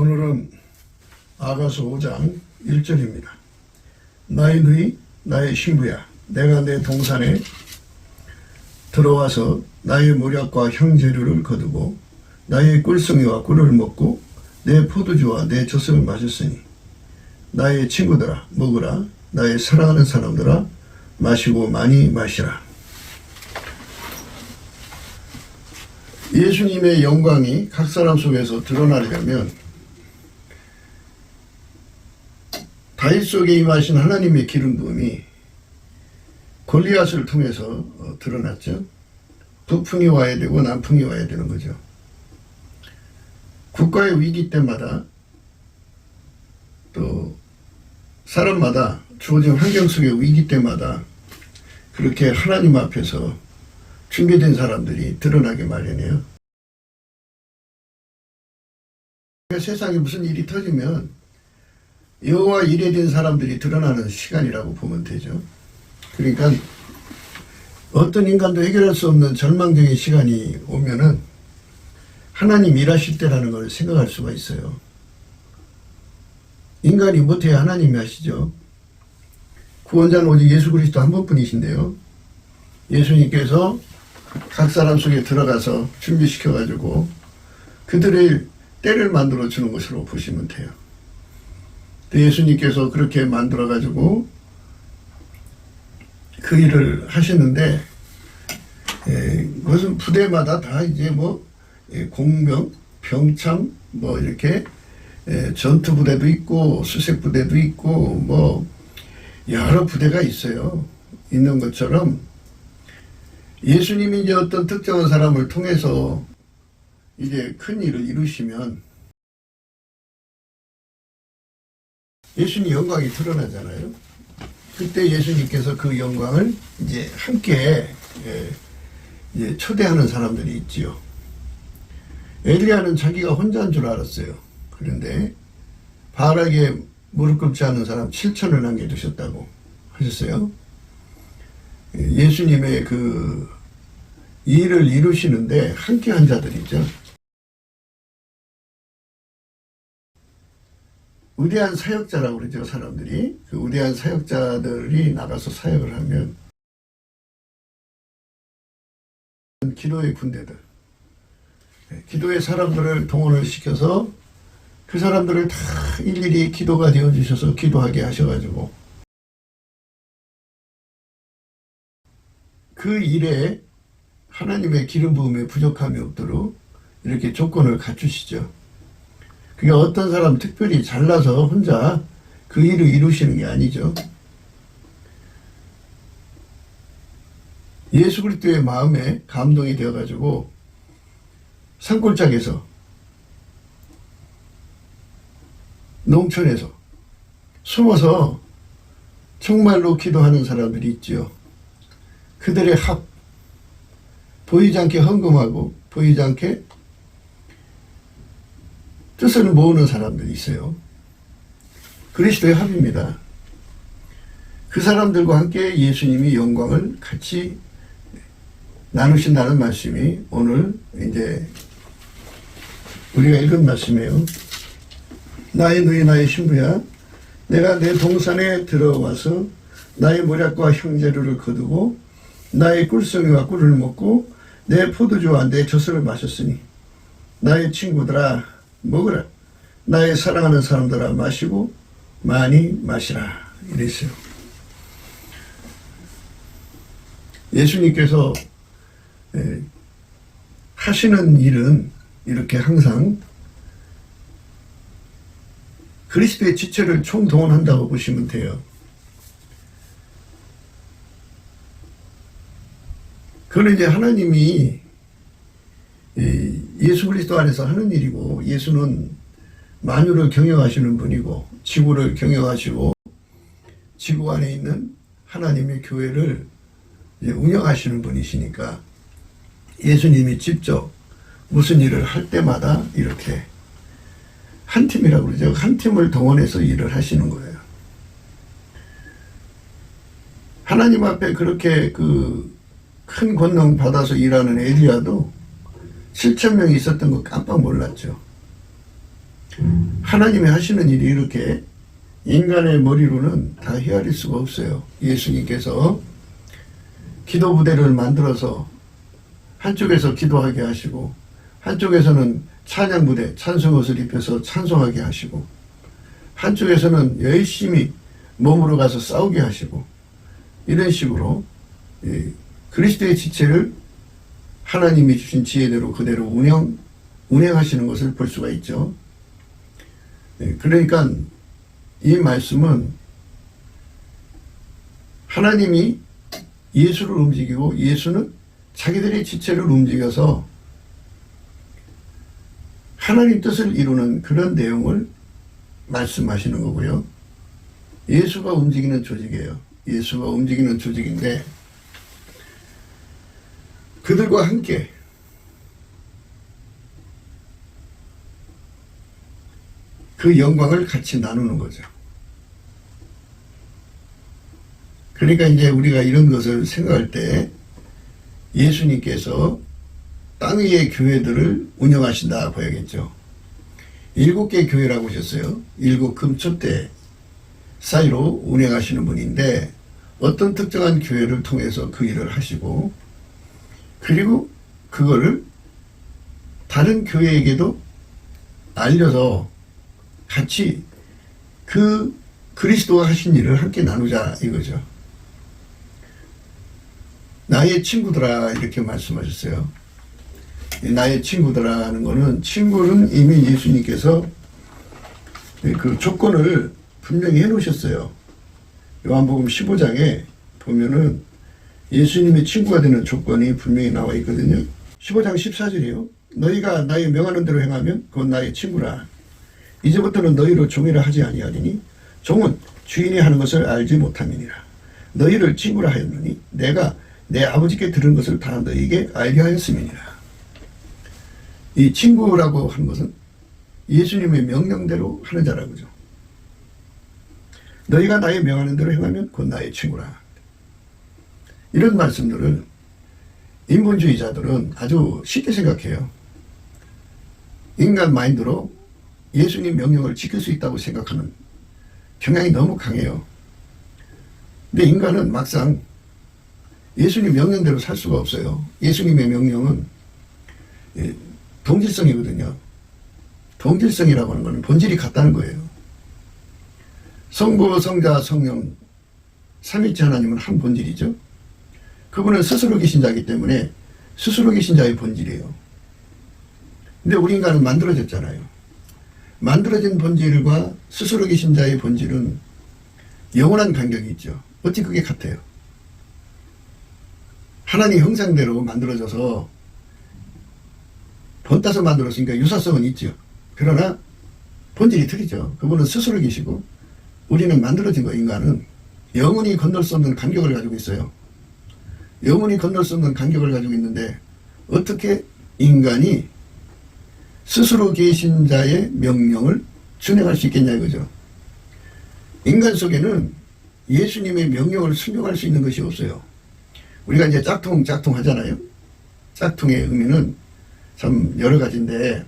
오늘은 아가서 5장 1절입니다. 나의 누이 나의 신부야, 내가 내 동산에 들어와서 나의 모략과 향재료를 거두고 나의 꿀송이와 꿀을 먹고 내 포도주와 내 젖을 마셨으니 나의 친구들아 먹으라, 나의 사랑하는 사람들아 마시고 많이 마시라. 예수님의 영광이 각 사람 속에서 드러나려면 다윗 속에 임하신 하나님의 기름 부음이 골리앗을 통해서 드러났죠. 북풍이 와야 되고 남풍이 와야 되는 거죠. 국가의 위기 때마다 또 사람마다 주어진 환경 속의 위기 때마다 그렇게 하나님 앞에서 준비된 사람들이 드러나게 마련이에요. 세상에 무슨 일이 터지면 여호와 일에 된 사람들이 드러나는 시간이라고 보면 되죠. 그러니까 어떤 인간도 해결할 수 없는 절망적인 시간이 오면은 하나님 일하실 때라는 걸 생각할 수가 있어요. 인간이 못해야 하나님이 하시죠. 구원자는 오직 예수 그리스도 한 분뿐이신데요. 예수님께서 각 사람 속에 들어가서 준비시켜가지고 그들의 때를 만들어 주는 것으로 보시면 돼요. 예수님께서 그렇게 만들어가지고 그 일을 하시는데, 무슨 부대마다 다 이제 공병, 병참, 이렇게 전투부대도 있고 수색부대도 있고 여러 부대가 있어요. 있는 것처럼 예수님이 이제 어떤 특정한 사람을 통해서 이제 큰 일을 이루시면 예수님 영광이 드러나잖아요. 그때 예수님께서 그 영광을 이제 함께 이제 초대하는 사람들이 있지요. 엘리야는 자기가 혼자인 줄 알았어요. 그런데 바알에게 무릎 꿇지 않은 사람 7천을 남겨두셨다고 하셨어요. 예수님의 그 일을 이루시는데 함께한 자들이죠. 위대한 사역자라고 그러죠, 사람들이. 그 위대한 사역자들이 나가서 사역을 하면 기도의 군대들, 기도의 사람들을 동원을 시켜서 그 사람들을 다 일일이 기도가 되어주셔서 기도하게 하셔가지고 그 일에 하나님의 기름 부음에 부족함이 없도록 이렇게 조건을 갖추시죠. 그게 어떤 사람 특별히 잘나서 혼자 그 일을 이루시는 게 아니죠. 예수 그리스도의 마음에 감동이 되어가지고 산골짜기에서 농촌에서 숨어서 정말로 기도하는 사람들이 있죠. 그들의 합, 보이지 않게 헌금하고 보이지 않게 뜻을 모으는 사람들이 있어요. 그리스도의 합입니다. 그 사람들과 함께 예수님이 영광을 같이 나누신다는 말씀이 오늘 이제 우리가 읽은 말씀이에요. 나의 누이 나의 신부야, 내가 내 동산에 들어와서 나의 모략과 향재료를 거두고 나의 꿀송이와 꿀을 먹고 내 포도주와 내 젖을 마셨으니 나의 친구들아 먹으라, 나의 사랑하는 사람들아 마시고 많이 마시라. 이랬어요. 예수님께서 하시는 일은 이렇게 항상 그리스도의 지체를 총동원한다고 보시면 돼요. 그건 이제 하나님이 예수 그리스도 안에서 하는 일이고, 예수는 만유를 경영하시는 분이고 지구를 경영하시고 지구 안에 있는 하나님의 교회를 운영하시는 분이시니까 예수님이 직접 무슨 일을 할 때마다 이렇게 한 팀이라고 그러죠. 한 팀을 동원해서 일을 하시는 거예요. 하나님 앞에 그렇게 큰 권능 받아서 일하는 엘리야도 7,000명이 있었던 거 깜빡 몰랐죠. 하나님이 하시는 일이 이렇게 인간의 머리로는 다 헤아릴 수가 없어요. 예수님께서 기도 부대를 만들어서 한쪽에서 기도하게 하시고 한쪽에서는 찬양 부대, 찬송옷을 입혀서 찬송하게 하시고 한쪽에서는 열심히 몸으로 가서 싸우게 하시고 이런 식으로 그리스도의 지체를 하나님이 주신 지혜대로 그대로 운행하시는 것을 볼 수가 있죠. 그러니까 이 말씀은 하나님이 예수를 움직이고 예수는 자기들의 지체를 움직여서 하나님 뜻을 이루는 그런 내용을 말씀하시는 거고요. 예수가 움직이는 조직이에요. 예수가 움직이는 조직인데 그들과 함께 그 영광을 같이 나누는 거죠. 그러니까 이제 우리가 이런 것을 생각할 때 예수님께서 땅 위의 교회들을 운영하신다 봐야겠죠. 7개 교회라고 하셨어요. 7 금초대 사이로 운영하시는 분인데 어떤 특정한 교회를 통해서 그 일을 하시고 그리고 그거를 다른 교회에게도 알려서 같이 그 그리스도가 하신 일을 함께 나누자 이거죠. 나의 친구들아 이렇게 말씀하셨어요. 나의 친구들아 하는 거는 친구는 이미 예수님께서 그 조건을 분명히 해놓으셨어요. 요한복음 15장에 보면은 예수님의 친구가 되는 조건이 분명히 나와 있거든요. 15장 14절이요. 너희가 나의 명하는 대로 행하면 그건 나의 친구라. 이제부터는 너희로 종이라 하지 아니하리니 종은 주인이 하는 것을 알지 못함이니라. 너희를 친구라 하였느니 내가 내 아버지께 들은 것을 다 너희에게 알게 하였음이니라. 이 친구라고 하는 것은 예수님의 명령대로 하는 자라고죠. 너희가 나의 명하는 대로 행하면 그건 나의 친구라. 이런 말씀들을 인본주의자들은 아주 쉽게 생각해요. 인간 마인드로 예수님 명령을 지킬 수 있다고 생각하는 경향이 너무 강해요. 근데 인간은 막상 예수님 명령대로 살 수가 없어요. 예수님의 명령은 동질성이거든요. 동질성이라고 하는 것은 본질이 같다는 거예요. 성부, 성자, 성령 삼위일체 하나님은 한 본질이죠. 그분은 스스로 계신 자이기 때문에 스스로 계신 자의 본질이에요. 근데 우리 인간은 만들어졌잖아요. 만들어진 본질과 스스로 계신 자의 본질은 영원한 간격이 있죠. 어찌 그게 같아요? 하나님 형상대로 만들어져서 본따서 만들었으니까 유사성은 있죠. 그러나 본질이 틀리죠. 그분은 스스로 계시고 우리는 만들어진 거, 인간은 영원히 건널 수 없는 간격을 가지고 있어요. 영원히 건널 수 없는 간격을 가지고 있는데 어떻게 인간이 스스로 계신 자의 명령을 준행할 수 있겠냐 이거죠. 인간 속에는 예수님의 명령을 순종할 수 있는 것이 없어요. 우리가 이제 짝퉁 하잖아요. 짝퉁의 의미는 참 여러 가지인데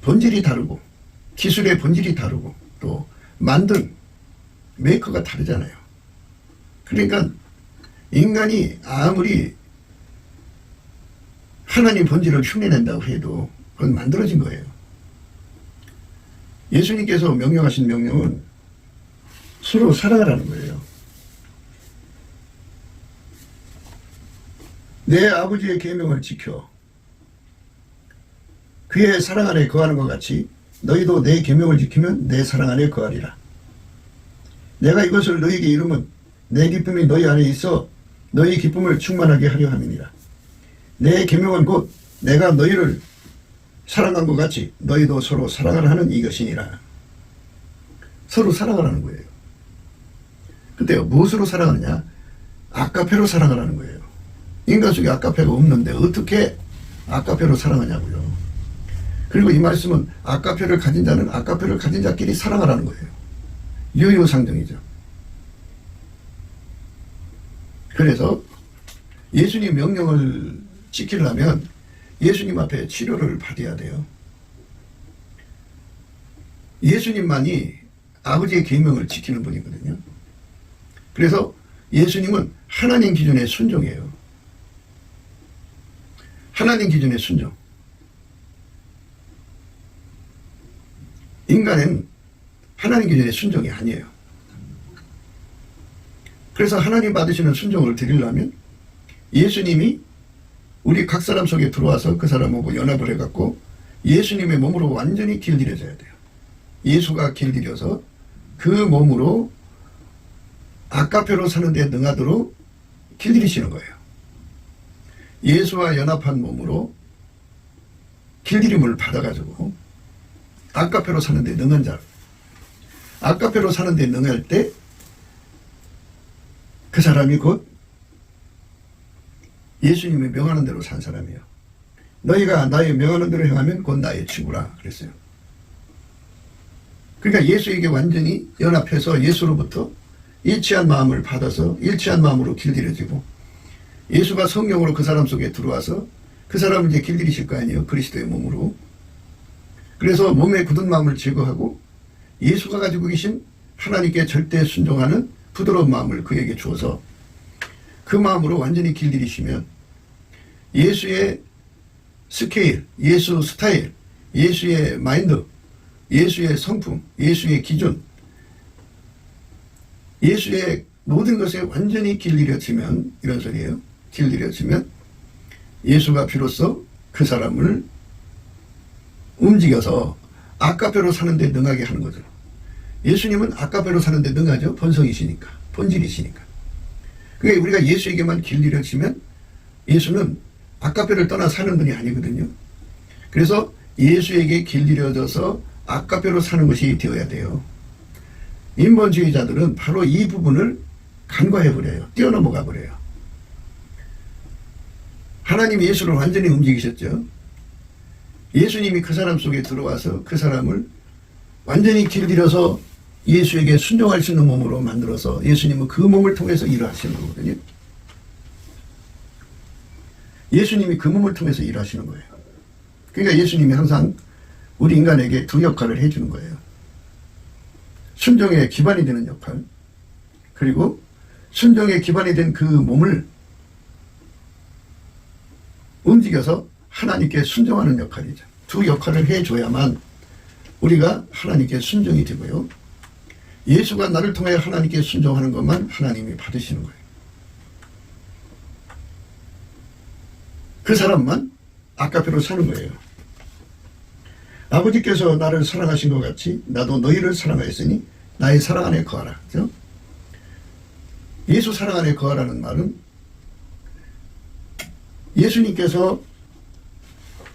본질이 다르고 기술의 본질이 다르고 또 만든 메이커가 다르잖아요. 그러니까 인간이 아무리 하나님 본질을 흉내낸다고 해도 그건 만들어진 거예요. 예수님께서 명령하신 명령은 서로 사랑하라는 거예요. 내 아버지의 계명을 지켜 그의 사랑 안에 거하는 것 같이 너희도 내 계명을 지키면 내 사랑 안에 거하리라. 내가 이것을 너희에게 이루면 내 기쁨이 너희 안에 있어 너희 기쁨을 충만하게 하려 함이니라. 내 계명은 곧 내가 너희를 사랑한 것 같이 너희도 서로 사랑을 하는 이것이니라. 서로 사랑하라는 거예요. 근데 무엇으로 사랑하느냐? 아까페로 사랑하라는 거예요. 인간 속에 아까페가 없는데 어떻게 아까페로 사랑하냐고요. 그리고 이 말씀은 아까페를 가진 자는 아까페를 가진 자끼리 사랑하라는 거예요. 유효상정이죠. 그래서 예수님 명령을 지키려면 예수님 앞에 치료를 받아야 돼요. 예수님만이 아버지의 계명을 지키는 분이거든요. 그래서 예수님은 하나님 기준에 순종해요. 하나님 기준에 순종. 인간은 하나님 기준에 순종이 아니에요. 그래서 하나님 받으시는 순종을 드리려면 예수님이 우리 각 사람 속에 들어와서 그 사람하고 연합을 해갖고 예수님의 몸으로 완전히 길들여져야 돼요. 예수가 길들여서 그 몸으로 아까페로 사는 데 능하도록 길들이시는 거예요. 예수와 연합한 몸으로 길들임을 받아가지고 아까페로 사는 데 능한 자, 아까페로 사는 데 능할 때 그 사람이 곧 예수님이 명하는 대로 산 사람이에요. 너희가 나의 명하는 대로 행하면 곧 나의 친구라 그랬어요. 그러니까 예수에게 완전히 연합해서 예수로부터 일치한 마음을 받아서 일치한 마음으로 길들여지고 예수가 성령으로 그 사람 속에 들어와서 그 사람을 이제 길들이실 거 아니에요. 그리스도의 몸으로. 그래서 몸에 굳은 마음을 제거하고 예수가 가지고 계신 하나님께 절대 순종하는 부드러운 마음을 그에게 주어서 그 마음으로 완전히 길들이시면 예수의 스케일, 예수 스타일, 예수의 마인드, 예수의 성품, 예수의 기준, 예수의 모든 것에 완전히 길들여지면, 이런 소리예요. 길들여지면 예수가 비로소 그 사람을 움직여서 아까페로 사는데 능하게 하는 거죠. 예수님은 아까페로 사는데 능하죠. 본성이시니까, 본질이시니까. 그러니까 우리가 예수에게만 길들여지면 예수는 아까페를 떠나 사는 분이 아니거든요. 그래서 예수에게 길들여져서 아까페로 사는 것이 되어야 돼요. 인본주의자들은 바로 이 부분을 간과해버려요. 뛰어넘어가 버려요. 하나님 예수를 완전히 움직이셨죠. 예수님이 그 사람 속에 들어와서 그 사람을 완전히 길들여서 예수에게 순종할 수 있는 몸으로 만들어서 예수님은 그 몸을 통해서 일을 하시는 거거든요. 예수님이 그 몸을 통해서 일하시는 거예요. 그러니까 예수님이 항상 우리 인간에게 두 역할을 해주는 거예요. 순종의 기반이 되는 역할, 그리고 순종의 기반이 된 그 몸을 움직여서 하나님께 순종하는 역할이죠. 두 역할을 해줘야만 우리가 하나님께 순종이 되고요. 예수가 나를 통해 하나님께 순종하는 것만 하나님이 받으시는 거예요. 그 사람만 아까페로 사는 거예요. 아버지께서 나를 사랑하신 것 같이 나도 너희를 사랑하였으니 나의 사랑 안에 거하라. 그렇죠? 예수 사랑 안에 거하라는 말은 예수님께서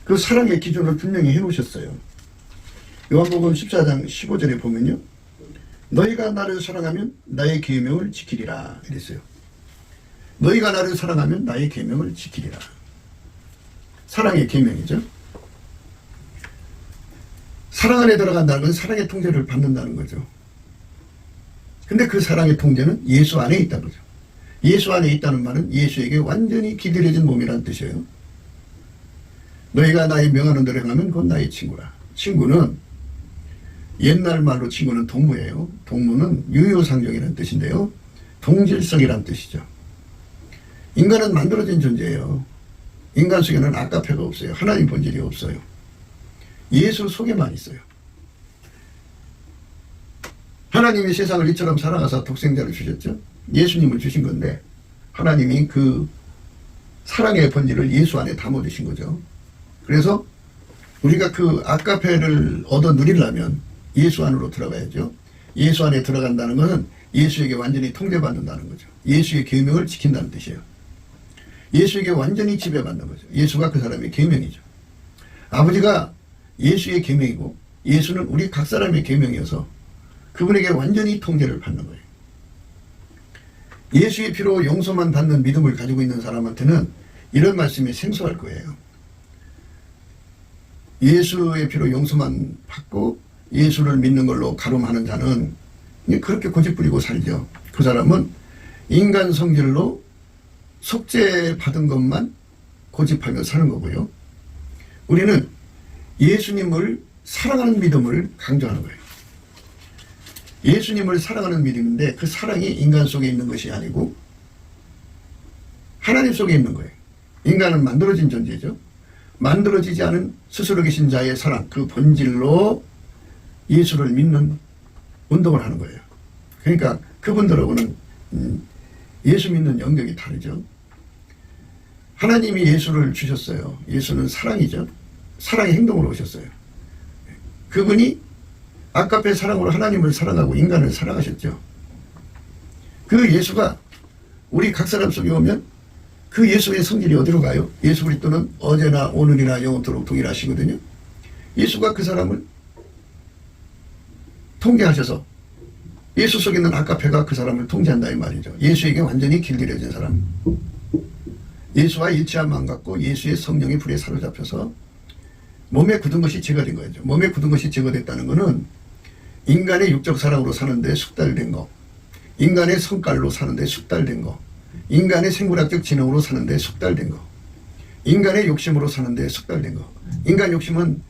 그 사랑의 기준을 분명히 해놓으셨어요. 요한복음 14장 15절에 보면요. 너희가 나를 사랑하면 나의 계명을 지키리라 이랬어요. 너희가 나를 사랑하면 나의 계명을 지키리라. 사랑의 계명이죠. 사랑 안에 들어간다는 건 사랑의 통제를 받는다는 거죠. 근데 그 사랑의 통제는 예수 안에 있다는 거죠. 예수 안에 있다는 말은 예수에게 완전히 기들여진 몸이라는 뜻이에요. 너희가 나의 명하는 대로 행하면 곧 나의 친구라. 친구는 옛날 말로 친구는 동무예요. 동무는 유효상종이라는 뜻인데요. 동질성이라는 뜻이죠. 인간은 만들어진 존재예요. 인간 속에는 아까페가 없어요. 하나님 본질이 없어요. 예수 속에만 있어요. 하나님이 세상을 이처럼 사랑하사 독생자를 주셨죠. 예수님을 주신 건데 하나님이 그 사랑의 본질을 예수 안에 담아두신 거죠. 그래서 우리가 그 아까페를 얻어 누리려면 예수 안으로 들어가야죠. 예수 안에 들어간다는 것은 예수에게 완전히 통제받는다는 거죠. 예수의 계명을 지킨다는 뜻이에요. 예수에게 완전히 지배받는 거죠. 예수가 그 사람의 계명이죠. 아버지가 예수의 계명이고 예수는 우리 각 사람의 계명이어서 그분에게 완전히 통제를 받는 거예요. 예수의 피로 용서만 받는 믿음을 가지고 있는 사람한테는 이런 말씀이 생소할 거예요. 예수의 피로 용서만 받고 예수를 믿는 걸로 가름하는 자는 그렇게 고집부리고 살죠. 그 사람은 인간 성질로 속죄받은 것만 고집하며 사는 거고요. 우리는 예수님을 사랑하는 믿음을 강조하는 거예요. 예수님을 사랑하는 믿음인데 그 사랑이 인간 속에 있는 것이 아니고 하나님 속에 있는 거예요. 인간은 만들어진 존재죠. 만들어지지 않은 스스로 계신 자의 사랑, 그 본질로 예수를 믿는 운동을 하는 거예요. 그러니까 그분들하고는 예수 믿는 영역이 다르죠. 하나님이 예수를 주셨어요. 예수는 사랑이죠. 사랑의 행동으로 오셨어요. 그분이 아까페 사랑으로 하나님을 사랑하고 인간을 사랑하셨죠. 그 예수가 우리 각 사람 속에 오면 그 예수의 성질이 어디로 가요? 예수 그리스도는 어제나 오늘이나 영원토록 동일하시거든요. 예수가 그 사람을 통제하셔서 예수 속에 있는 아까페가 그 사람을 통제한다 이 말이죠. 예수에게 완전히 길들여진 사람. 예수와 일치함 안 갖고 예수의 성령의 불에 사로잡혀서 몸에 굳은 것이 제거된 거죠. 몸에 굳은 것이 제거됐다는 것은 인간의 육적 사랑으로 사는데 숙달된 거, 인간의 성깔로 사는데 숙달된 거, 인간의 생물학적 지능으로 사는데 숙달된 거, 인간의 욕심으로 사는데 숙달된 거. 인간 욕심은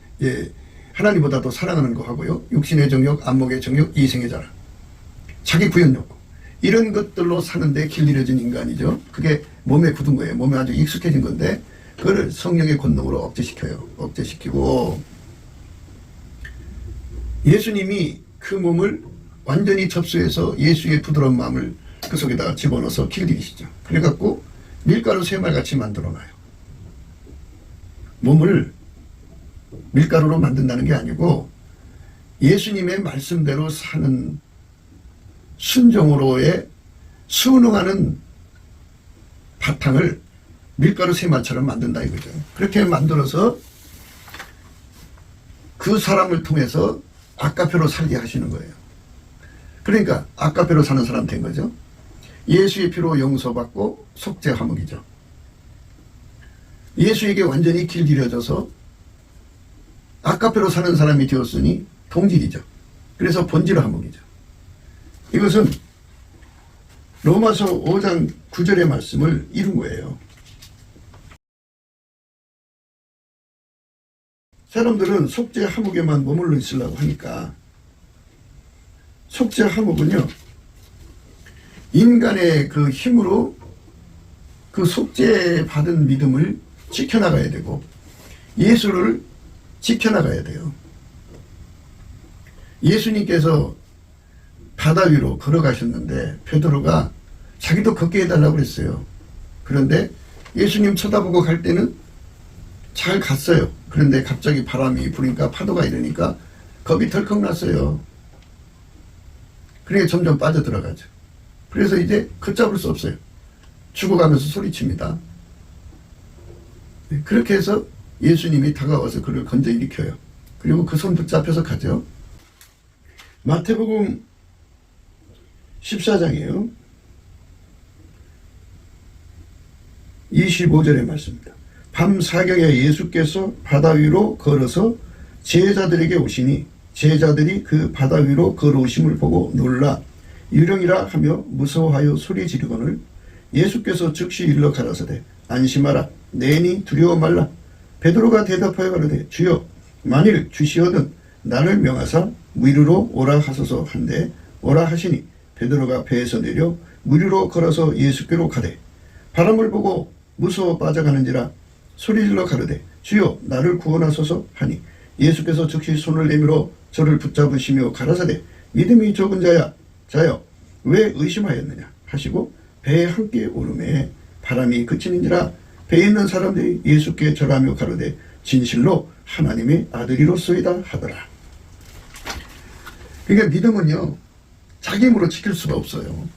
하나님보다도 사랑하는 거 하고요. 육신의 정욕, 안목의 정욕, 이생의 자랑, 자기 구현 욕구, 이런 것들로 사는데 길들여진 인간이죠. 그게 몸에 굳은 거예요. 몸에 아주 익숙해진 건데 그걸 성령의 권능으로 억제시켜요. 억제시키고 예수님이 그 몸을 완전히 접수해서 예수의 부드러운 마음을 그 속에다가 집어넣어서 길들이시죠. 그래갖고 밀가루 3말같이 만들어놔요. 몸을 밀가루로 만든다는 게 아니고 예수님의 말씀대로 사는 순종으로의 순응하는 바탕을 밀가루 3말처럼 만든다 이거죠. 그렇게 만들어서 그 사람을 통해서 아까페로 살게 하시는 거예요. 그러니까 아까페로 사는 사람 된 거죠. 예수의 피로 용서받고 속죄 화목이죠. 예수에게 완전히 길들여져서 아까페로 사는 사람이 되었으니 동질이죠. 그래서 본질 화목이죠. 이것은 로마서 5장 9절의 말씀을 이룬 거예요. 사람들은 속죄 화목에만 머물러 있으려고 하니까 속죄 화목은요, 인간의 그 힘으로 그 속죄 받은 믿음을 지켜나가야 되고 예수를 지켜나가야 돼요. 예수님께서 바다 위로 걸어가셨는데 베드로가 자기도 걷게 해달라고 그랬어요. 그런데 예수님 쳐다보고 갈 때는 잘 갔어요. 그런데 갑자기 바람이 부니까 파도가 이러니까 겁이 덜컥 났어요. 그러니까 점점 빠져들어가죠. 그래서 이제 걷잡을 수 없어요. 죽어가면서 소리칩니다. 그렇게 해서 예수님이 다가와서 그를 건져 일으켜요. 그리고 그 손 붙잡혀서 가죠. 마태복음 14장이에요. 25절의 말씀입니다. 밤 사경에 예수께서 바다 위로 걸어서 제자들에게 오시니 제자들이 그 바다 위로 걸어오심을 보고 놀라 유령이라 하며 무서워하여 소리 지르거늘 예수께서 즉시 일러 가라사대 안심하라 내니 두려워 말라. 베드로가 대답하여 가로되 주여 만일 주시거든 나를 명하사 무리로 오라 하소서 한데 오라 하시니 베드로가 배에서 내려 무리로 걸어서 예수께로 가되 바람을 보고 무서워 빠져가는지라 소리질러 가로되 주여 나를 구원하소서 하니 예수께서 즉시 손을 내밀어 저를 붙잡으시며 가라사대 믿음이 적은 자여 왜 의심하였느냐 하시고 배에 함께 오르매 바람이 그치는지라 배에 있는 사람들이 예수께 절하며 가로되 진실로 하나님의 아들이로소이다 하더라. 그러니까 믿음은요 자기 힘으로 지킬 수가 없어요.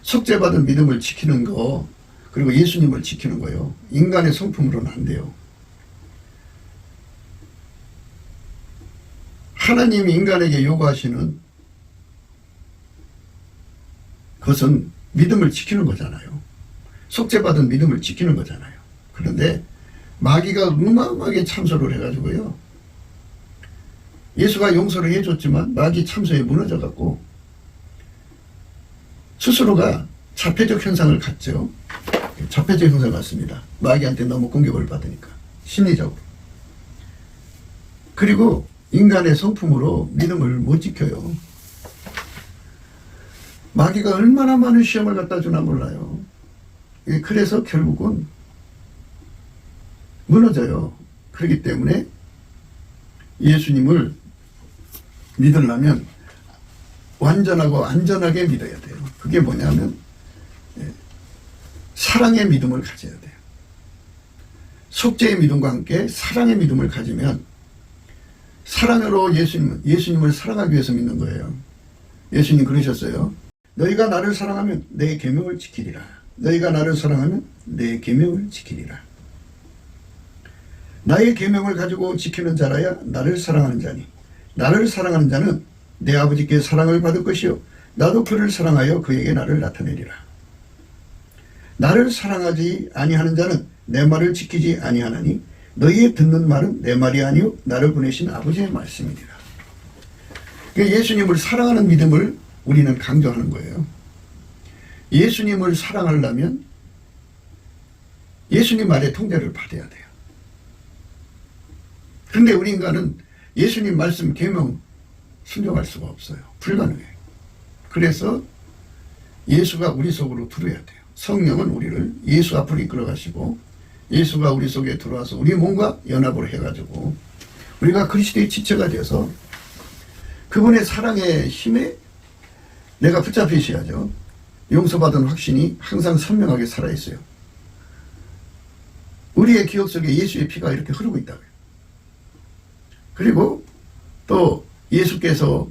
속죄받은 믿음을 지키는 거 그리고 예수님을 지키는 거요. 인간의 성품으로는 안 돼요. 하나님이 인간에게 요구하시는 그것은 믿음을 지키는 거잖아요. 속죄받은 믿음을 지키는 거잖아요. 그런데 마귀가 어마어마하게 참소를 해가지고요. 예수가 용서를 해줬지만 마귀 참소에 무너져갖고 스스로가 자폐적 현상을 갖죠. 자폐적 현상을 갖습니다. 마귀한테 너무 공격을 받으니까 심리적으로. 그리고 인간의 성품으로 믿음을 못 지켜요. 마귀가 얼마나 많은 시험을 갖다 주나 몰라요. 그래서 결국은 무너져요. 그렇기 때문에 예수님을 믿으려면 완전하고 안전하게 믿어야 돼요. 그게 뭐냐면 사랑의 믿음을 가져야 돼요. 속죄의 믿음과 함께 사랑의 믿음을 가지면, 사랑으로 예수님을 사랑하기 위해서 믿는 거예요. 예수님 그러셨어요. 너희가 나를 사랑하면 내 계명을 지키리라. 너희가 나를 사랑하면 내 계명을 지키리라. 나의 계명을 가지고 지키는 자라야 나를 사랑하는 자니, 나를 사랑하는 자는 내 아버지께 사랑을 받을 것이요 나도 그를 사랑하여 그에게 나를 나타내리라. 나를 사랑하지 아니하는 자는 내 말을 지키지 아니하나니 너희의 듣는 말은 내 말이 아니요 나를 보내신 아버지의 말씀이니라. 예수님을 사랑하는 믿음을 우리는 강조하는 거예요. 예수님을 사랑하려면 예수님 말의 통제를 받아야 돼요. 그런데 우리 인간은 예수님 말씀 계명 순종할 수가 없어요. 불가능해요. 그래서 예수가 우리 속으로 들어야 돼요. 성령은 우리를 예수 앞으로 이끌어 가시고, 예수가 우리 속에 들어와서 우리 몸과 연합을 해가지고 우리가 그리스도의 지체가 되어서 그분의 사랑의 힘에 내가 붙잡히셔야죠. 용서받은 확신이 항상 선명하게 살아있어요. 우리의 기억 속에 예수의 피가 이렇게 흐르고 있다고요. 그리고 또 예수께서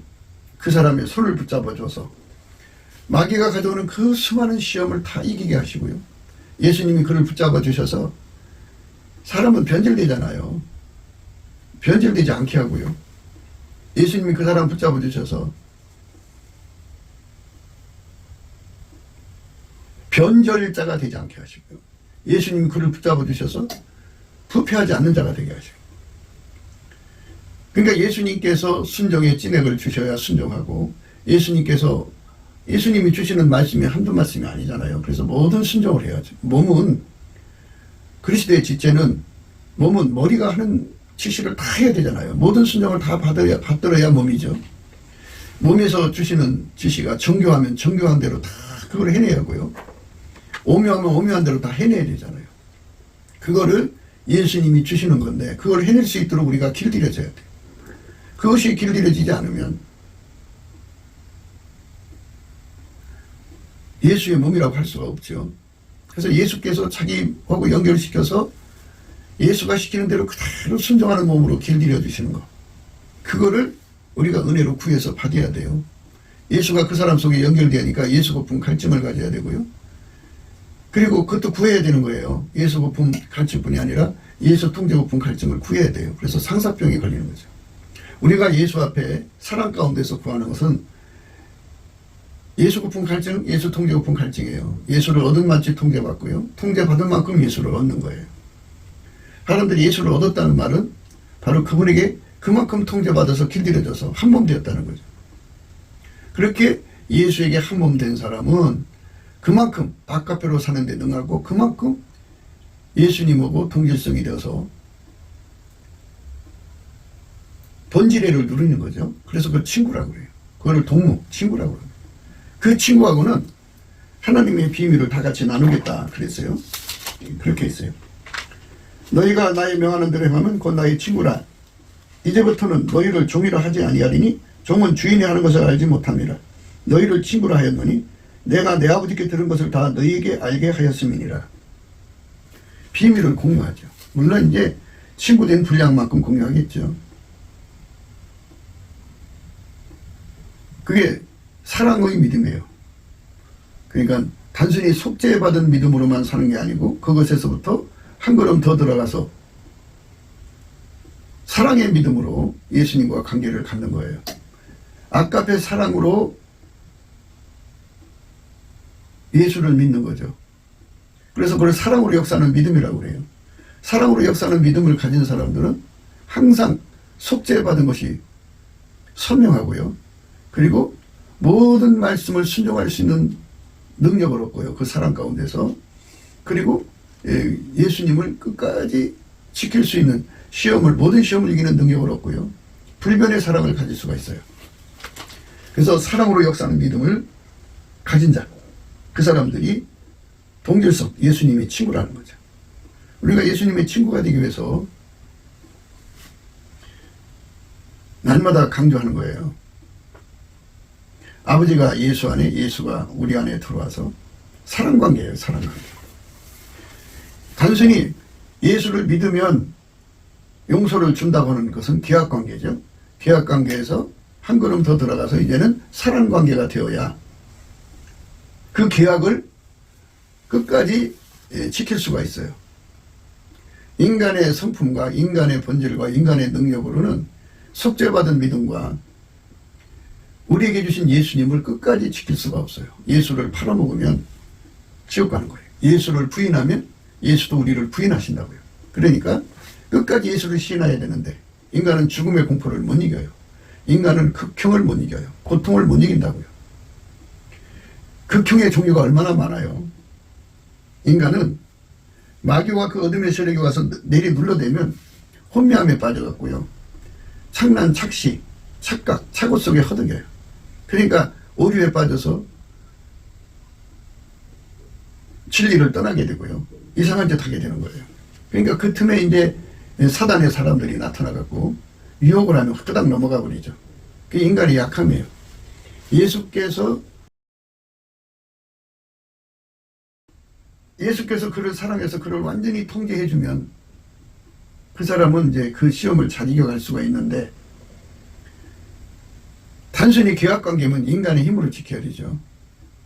그 사람의 손을 붙잡아줘서 마귀가 가져오는 그 수많은 시험을 다 이기게 하시고요. 예수님이 그를 붙잡아 주셔서, 사람은 변질되잖아요. 변질되지 않게 하고요. 예수님이 그 사람 붙잡아 주셔서 변절자가 되지 않게 하시고요. 예수님이 그를 붙잡아 주셔서 부패하지 않는 자가 되게 하시고. 그러니까 예수님께서 순종의 찐액을 주셔야 순종하고, 예수님이 주시는 말씀이 한두 말씀이 아니잖아요. 그래서 모든 순종을 해야죠. 몸은, 그리스도의 지체는 몸은 머리가 하는 지시를 다 해야 되잖아요. 모든 순종을 다 받들어야 몸이죠. 몸에서 주시는 지시가 정교하면 정교한 대로 다 그걸 해내야 하고요. 오묘하면 오묘한 대로 다 해내야 되잖아요. 그거를 예수님이 주시는 건데, 그걸 해낼 수 있도록 우리가 길들여져야 돼요. 그것이 길들여지지 않으면 예수의 몸이라고 할 수가 없죠. 그래서 예수께서 자기하고 연결시켜서 예수가 시키는 대로 그대로 순종하는 몸으로 길들여 주시는 거, 그거를 우리가 은혜로 구해서 받아야 돼요. 예수가 그 사람 속에 연결되니까 예수 고품 갈증을 가져야 되고요. 그리고 그것도 구해야 되는 거예요. 예수 고품 갈증뿐이 아니라 예수 통제 고품 갈증을 구해야 돼요. 그래서 상사병이 걸리는 거죠. 우리가 예수 앞에 사랑 가운데서 구하는 것은 예수 고품 갈증, 예수 통제 고품 갈증이에요. 예수를 얻은 만치 통제받고요. 통제받은 만큼 예수를 얻는 거예요. 사람들이 예수를 얻었다는 말은 바로 그분에게 그만큼 통제받아서 길들여져서 한 몸 되었다는 거죠. 그렇게 예수에게 한 몸 된 사람은 그만큼 아까페로 사는 데 능하고, 그만큼 예수님하고 동질성이 되어서 본질애를 누리는 거죠. 그래서 그걸 친구라고 그래요. 그거를 동무, 친구라고 그래요. 그 친구하고는 하나님의 비밀을 다 같이 나누겠다 그랬어요. 그렇게 했어요. 너희가 나의 명하는 대로 행하면 곧 나의 친구라. 이제부터는 너희를 종이라 하지 아니하리니 종은 주인이 하는 것을 알지 못함이라. 너희를 친구라 하였노니 내가 내 아버지께 들은 것을 다 너희에게 알게 하였음이니라. 비밀을 공유하죠. 물론 이제 친구된 분량만큼 공유하겠죠. 그게 사랑의 믿음이에요. 그러니까 단순히 속죄받은 믿음으로만 사는 게 아니고, 그것에서부터 한 걸음 더 들어가서 사랑의 믿음으로 예수님과 관계를 갖는 거예요. 아까의 사랑으로 예수를 믿는 거죠. 그래서 그걸 사랑으로 역사하는 믿음이라고 그래요. 사랑으로 역사하는 믿음을 가진 사람들은 항상 속죄받은 것이 선명하고요. 그리고 모든 말씀을 순종할 수 있는 능력을 얻고요. 그 사랑 가운데서. 그리고 예수님을 끝까지 지킬 수 있는 모든 시험을 이기는 능력을 얻고요. 불변의 사랑을 가질 수가 있어요. 그래서 사랑으로 역사하는 믿음을 가진 자, 그 사람들이 동질성, 예수님의 친구라는 거죠. 우리가 예수님의 친구가 되기 위해서 날마다 강조하는 거예요. 아버지가 예수 안에, 예수가 우리 안에 들어와서 사랑관계예요. 사랑관계. 단순히 예수를 믿으면 용서를 준다고 하는 것은 계약관계죠. 계약관계에서 한 걸음 더 들어가서 이제는 사랑관계가 되어야 그 계약을 끝까지 지킬 수가 있어요. 인간의 성품과 인간의 본질과 인간의 능력으로는 속죄받은 믿음과 우리에게 주신 예수님을 끝까지 지킬 수가 없어요. 예수를 팔아먹으면 지옥 가는 거예요. 예수를 부인하면 예수도 우리를 부인하신다고요. 그러니까 끝까지 예수를 시인해야 되는데 인간은 죽음의 공포를 못 이겨요. 인간은 극형을 못 이겨요. 고통을 못 이긴다고요. 극형의 종류가 얼마나 많아요. 인간은 마귀와 그 어둠의 세력이 와서 내리 눌러대면 혼미함에 빠져갖고요. 착란, 착시, 착각, 착오 속에 허덕여요. 그러니까 오류에 빠져서 진리를 떠나게 되고요. 이상한 짓 하게 되는 거예요. 그러니까 그 틈에 이제 사단의 사람들이 나타나갖고 유혹을 하면 끄덕 넘어가 버리죠. 그게 인간의 약함이에요. 예수께서 그를 사랑해서 그를 완전히 통제해주면 그 사람은 이제 그 시험을 잘 이겨갈 수가 있는데 단순히 계약관계면 인간의 힘으로 지켜야 되죠.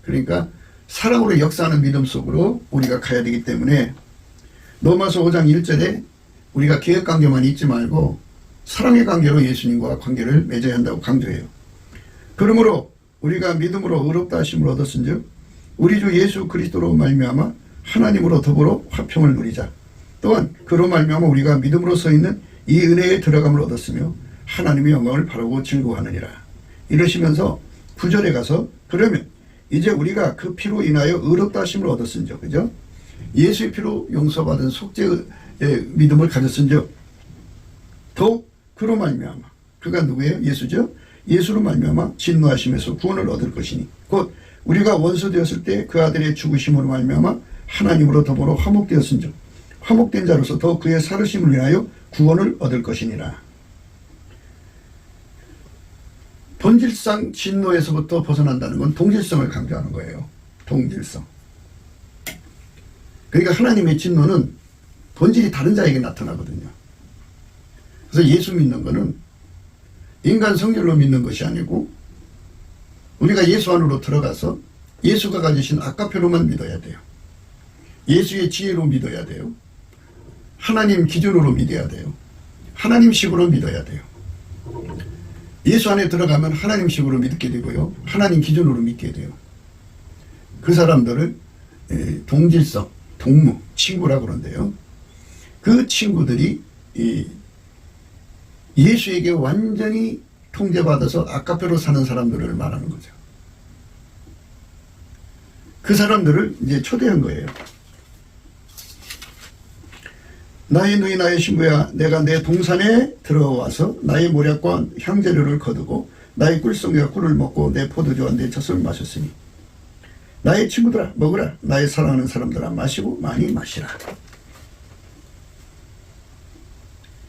그러니까 사랑으로 역사하는 믿음 속으로 우리가 가야 되기 때문에 로마서 5장 1절에 우리가 계약관계만 잊지 말고 사랑의 관계로 예수님과 관계를 맺어야 한다고 강조해요. 그러므로 우리가 믿음으로 의롭다 하심을 얻었은즉 우리 주 예수 그리스도로 말미암아 하나님으로 더불어 화평을 누리자. 또한 그로 말미암아 우리가 믿음으로 서 있는 이 은혜에 들어감을 얻었으며 하나님의 영광을 바라고 즐거워하느니라. 이러시면서 9절에 가서 그러면 이제 우리가 그 피로 인하여 의롭다 하심을 얻었은즉, 그죠? 예수의 피로 용서받은 속죄의 믿음을 가졌은즉 더욱 그로 말미암아 그가 누구예요? 예수죠? 예수로 말미암아 진노하심에서 구원을 얻을 것이니 곧 우리가 원수 되었을 때 그 아들의 죽으심으로 말미암아 하나님으로 더불어 화목되었은즉 화목된 자로서 더 그의 살으심을 위하여 구원을 얻을 것이니라. 본질상 진노에서부터 벗어난다는 건 동질성을 강조하는 거예요. 동질성. 그러니까 하나님의 진노는 본질이 다른 자에게 나타나거든요. 그래서 예수 믿는 거는 인간 성질로 믿는 것이 아니고 우리가 예수 안으로 들어가서 예수가 가지신 아까페로만 믿어야 돼요. 예수의 지혜로 믿어야 돼요. 하나님 기준으로 믿어야 돼요. 하나님식으로 믿어야 돼요. 예수 안에 들어가면 하나님식으로 믿게 되고요. 하나님 기준으로 믿게 돼요. 그 사람들을 동질성, 동무, 친구라고 그러는데요. 그 친구들이 예수에게 완전히 통제받아서 아까페로 사는 사람들을 말하는 거죠. 그 사람들을 이제 초대한 거예요. 나의 누이 나의 신부야, 내가 내 동산에 들어와서 나의 모략과 향재료를 거두고 나의 꿀송이와 꿀을 먹고 내 포도주와 내 젖을 마셨으니 나의 친구들아 먹으라, 나의 사랑하는 사람들아 마시고 많이 마시라.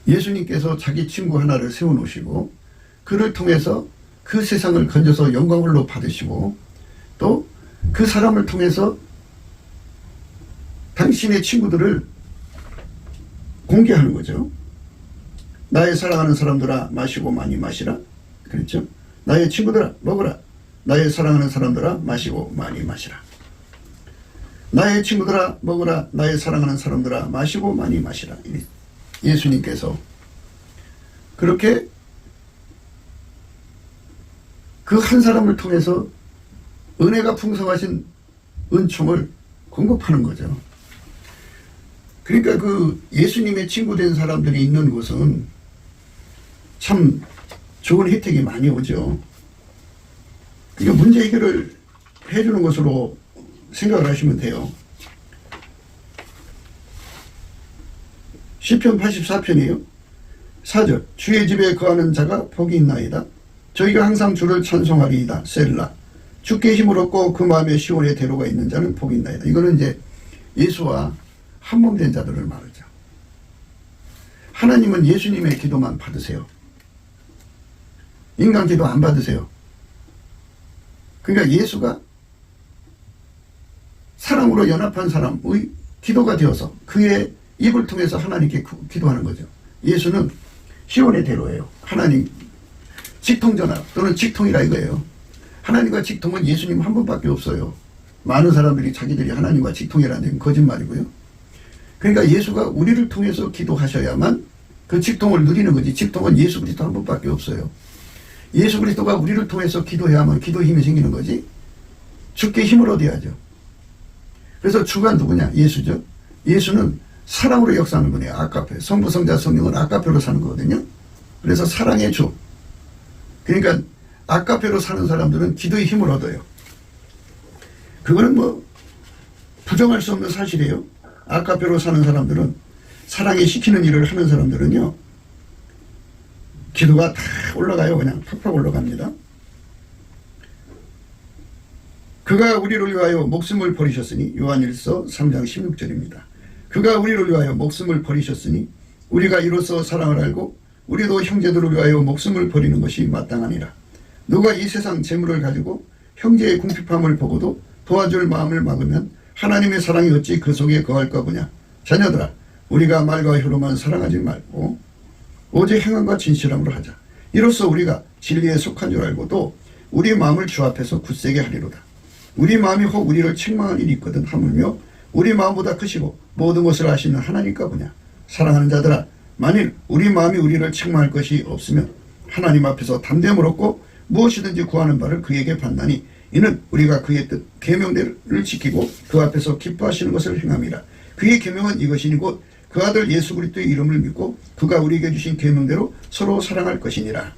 예수님께서 자기 친구 하나를 세워놓으시고 그를 통해서 그 세상을 건져서 영광을로 받으시고 또 그 사람을 통해서 당신의 친구들을 공개하는 거죠. 나의 사랑하는 사람들아 마시고 많이 마시라. 그랬죠. 나의 친구들아 먹으라. 나의 사랑하는 사람들아 마시고 많이 마시라. 나의 친구들아 먹으라. 나의 사랑하는 사람들아 마시고 많이 마시라. 예수님께서 그렇게 그 한 사람을 통해서 은혜가 풍성하신 은총을 공급하는 거죠. 그러니까 그 예수님의 친구 된 사람들이 있는 곳은 참 좋은 혜택이 많이 오죠. 그러니까 문제 해결을 해주는 것으로 생각을 하시면 돼요. 시편 84편이에요. 4절 주의 집에 거하는 자가 복이 있나이다. 저희가 항상 주를 찬송하리이다. 셀라. 주께 힘을 얻고 그 마음에 시온의 대로가 있는 자는 복이 있나이다. 이거는 이제 예수와 한몸된 자들을 말하죠. 하나님은 예수님의 기도만 받으세요. 인간 기도 안 받으세요. 그러니까 예수가 사랑으로 연합한 사람의 기도가 되어서 그의 입을 통해서 하나님께 기도하는 거죠. 예수는 시온의 대로예요. 하나님 직통전합 또는 직통이라 이거예요. 하나님과 직통은 예수님 한 분밖에 없어요. 많은 사람들이 자기들이 하나님과 직통이라는 얘기는 거짓말이고요. 그러니까 예수가 우리를 통해서 기도하셔야만 그 직통을 누리는 거지. 직통은 예수 그리스도 한 분밖에 없어요. 예수 그리스도가 우리를 통해서 기도해야만 기도 힘이 생기는 거지. 주께 힘을 얻어야죠. 그래서 주가 누구냐? 예수죠. 예수는 사랑으로 역사하는 분이에요. 아까페. 성부, 성자, 성령은 아까페로 사는 거거든요. 그래서 사랑의 주. 그러니까 아까페로 사는 사람들은 기도의 힘을 얻어요. 그거는 뭐 부정할 수 없는 사실이에요. 아까페로 사는 사람들은, 사랑에 시키는 일을 하는 사람들은요, 기도가 다 올라가요. 그냥 팍팍 올라갑니다. 그가 우리를 위하여 목숨을 버리셨으니, 요한일서 3장 16절입니다. 그가 우리를 위하여 목숨을 버리셨으니 우리가 이로써 사랑을 알고 우리도 형제들을 위하여 목숨을 버리는 것이 마땅하니라. 누가 이 세상 재물을 가지고 형제의 궁핍함을 보고도 도와줄 마음을 막으면 하나님의 사랑이 어찌 그 속에 거할까 보냐. 자녀들아, 우리가 말과 혀로만 사랑하지 말고 오직 행함과 진실함으로 하자. 이로써 우리가 진리에 속한 줄 알고 또 우리 마음을 주 앞에서 굳세게 하리로다. 우리 마음이 혹 우리를 책망할 일이 있거든 하물며 우리 마음보다 크시고 모든 것을 아시는 하나님과 보냐. 사랑하는 자들아, 만일 우리 마음이 우리를 책망할 것이 없으면 하나님 앞에서 담대함을 얻고 무엇이든지 구하는 바를 그에게 받나니 이는 우리가 그의 뜻 계명대를 지키고 그 앞에서 기뻐하시는 것을 행함이라. 그의 계명은 이것이니 곧 그 아들 예수 그리스도의 이름을 믿고 그가 우리에게 주신 계명대로 서로 사랑할 것이니라.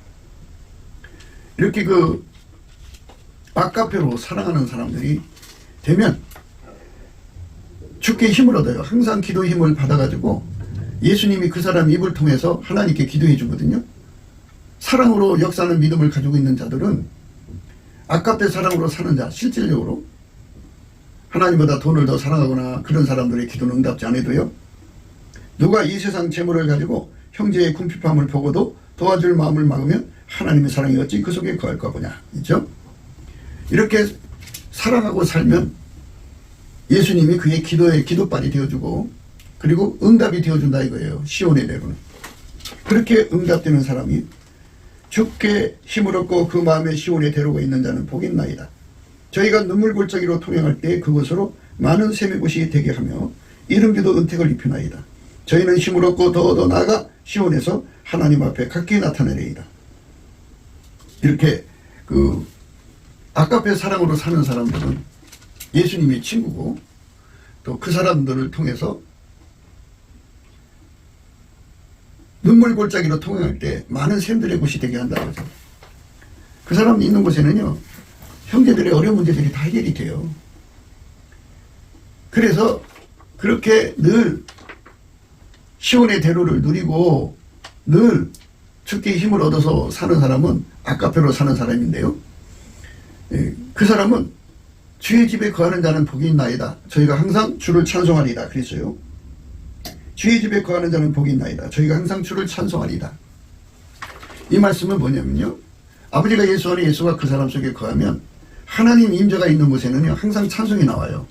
이렇게 그 아까페로 사랑하는 사람들이 되면 주께 힘을 얻어요. 항상 기도 힘을 받아가지고 예수님이 그 사람 입을 통해서 하나님께 기도해 주거든요. 사랑으로 역사하는 믿음을 가지고 있는 자들은 아까페 사랑으로 사는 자, 실질적으로 하나님보다 돈을 더 사랑하거나 그런 사람들의 기도는 응답지 않아도요, 누가 이 세상 재물을 가지고 형제의 궁핍함을 보고도 도와줄 마음을 막으면 하나님의 사랑이 어찌 그 속에 거할까 보냐. 있죠? 이렇게 사랑하고 살면 예수님이 그의 기도의 기도빨이 되어주고 그리고 응답이 되어준다 이거예요. 시온의 대로는. 그렇게 응답되는 사람이 주께 힘을 얻고 그 마음에 시온의 대로가 있는 자는 복이 있나이다. 저희가 눈물골짜기로 통행할 때 그곳으로 많은 샘의 곳이 되게 하며 이른비도 은택을 입히나이다. 저희는 힘을 얻고 더 나아가 시온에서 하나님 앞에 각기 나타내리이다. 이렇게 그 아까페 사랑으로 사는 사람들은 예수님의 친구고 또 그 사람들을 통해서 눈물골짜기로 통행할 때 많은 샘들의 곳이 되게 한다고 하죠. 그 사람이 있는 곳에는요, 형제들의 어려운 문제들이 다 해결이 돼요. 그래서 그렇게 늘 시온의 대로를 누리고 늘 주께 힘을 얻어서 사는 사람은 아까페로 사는 사람인데요. 그 사람은 주의 집에 거하는 자는 복이 있나이다. 저희가 항상 주를 찬송하리다. 그랬어요. 주의 집에 거하는 자는 복이 있나이다. 저희가 항상 주를 찬송하리다. 이 말씀은 뭐냐면요, 아버지가 예수 안에 예수가 그 사람 속에 거하면 하나님 임재가 있는 곳에는요 항상 찬송이 나와요.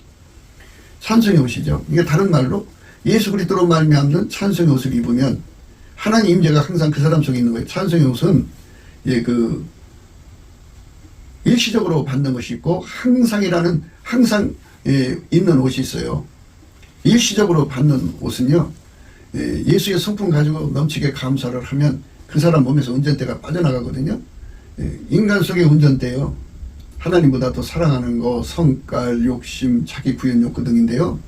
찬송의 옷이죠. 이게 다른 말로 예수 그리스도로 말미암는 찬송의 옷을 입으면 하나님 임재가 항상 그 사람 속에 있는 거예요. 찬송의 옷은 그 일시적으로 받는 것이 있고 항상 입는 옷이 있어요. 일시적으로 받는 옷은요, 예수의 성품 가지고 넘치게 감사를 하면 그 사람 몸에서 운전대가 빠져나가거든요. 인간 속의 운전대요, 하나님보다 더 사랑하는 거, 성깔, 욕심, 자기 부연 욕구 등인데요.